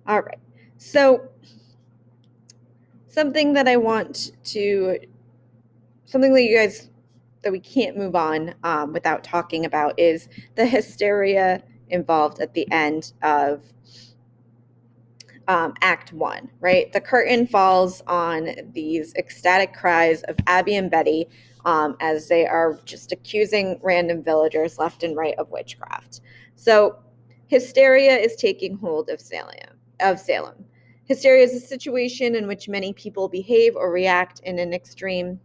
All right. So something that you guys, that we can't move on without talking about is the hysteria involved at the end of Act 1, right? The curtain falls on these ecstatic cries of Abby and Betty as they are just accusing random villagers left and right of witchcraft. So hysteria is taking hold of Salem. Hysteria is a situation in which many people behave or react in an extreme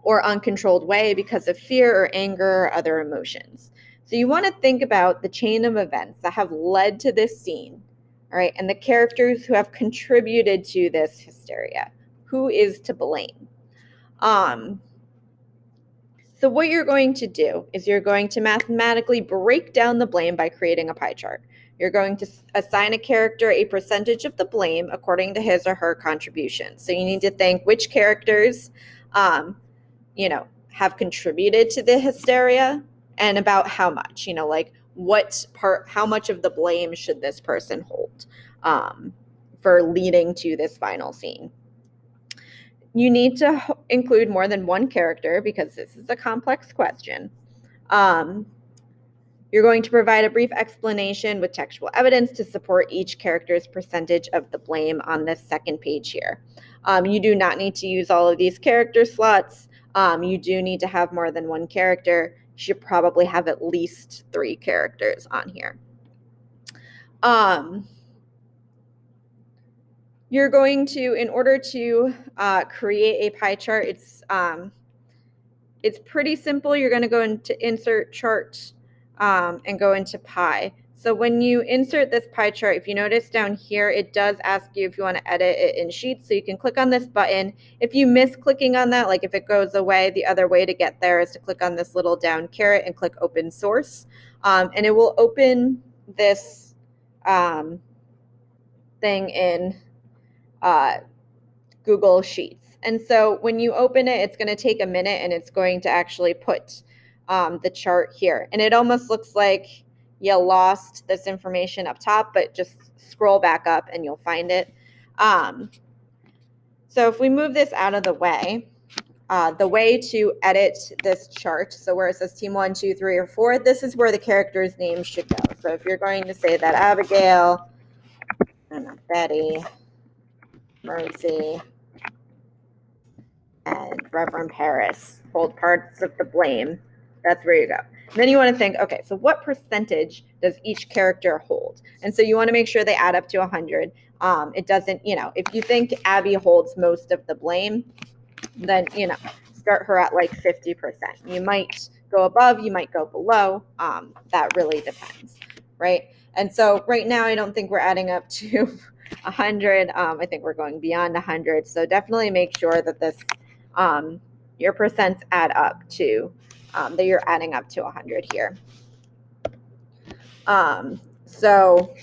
or uncontrolled way because of fear or anger or other emotions. So you want to think about the chain of events that have led to this scene, all right, and the characters who have contributed to this hysteria. Who is to blame? Um, so what you're going to do is you're going to mathematically break down the blame by creating a pie chart. You're going to assign a character a percentage of the blame according to his or her contribution. So you need to think which characters have contributed to the hysteria and about how much, like how much of the blame should this person hold for leading to this final scene. You need to include more than one character because this is a complex question. You're going to provide a brief explanation with textual evidence to support each character's percentage of the blame on this second page here. You do not need to use all of these character slots. You do need to have more than one character. You should probably have at least 3 characters on here. You're going to, in order to create a pie chart, it's pretty simple. You're going to go into insert chart and go into pie. So when you insert this pie chart, if you notice down here, it does ask you if you want to edit it in Sheets. So you can click on this button. If you miss clicking on that, like if it goes away, the other way to get there is to click on this little down caret and click Open Source. And it will open this thing in Google Sheets. And so when you open it, it's going to take a minute and it's going to actually put the chart here. And it almost looks like you lost this information up top, but just scroll back up and you'll find it. So if we move this out of the way to edit this chart, so where it says team 1, 2, 3, or 4, this is where the character's name should go. So if you're going to say that Abigail, Betty, Mercy, and Reverend Paris hold parts of the blame. That's where you go. Then you want to think, okay, so what percentage does each character hold? And so you want to make sure they add up to 100. It doesn't, if you think Abby holds most of the blame, then, start her at like 50%. You might go above, you might go below. That really depends, right? And so right now, I don't think we're adding up to 100. I think we're going beyond 100. So definitely make sure that this your percents add up to that you're adding up to 100 here. So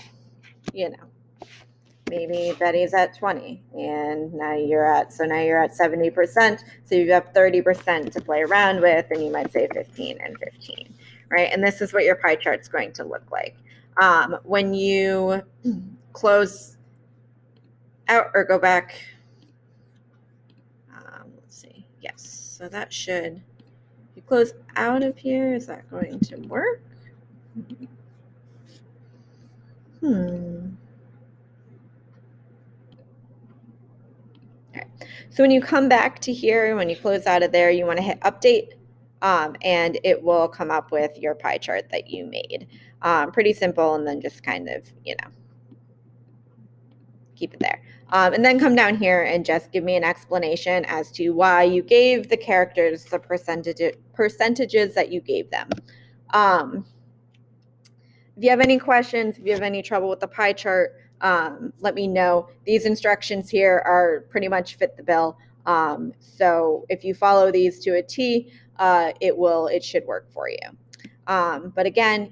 maybe Betty's at 20 and now you're at 70%. So you have 30% to play around with, and you might say 15 and 15, right? And this is what your pie chart's going to look like. When you close out or go back, let's see, yes, so that should, if you close out of here, is that going to work? Okay. So when you come back to here, when you close out of there, you want to hit update, and it will come up with your pie chart that you made. Pretty simple, and then just kind of, keep it there. And then come down here and just give me an explanation as to why you gave the characters the percentages that you gave them. If you have any questions, if you have any trouble with the pie chart, let me know. These instructions here are pretty much fit the bill. So if you follow these to a T, it should work for you. But again,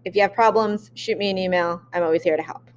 if you have problems, shoot me an email. I'm always here to help.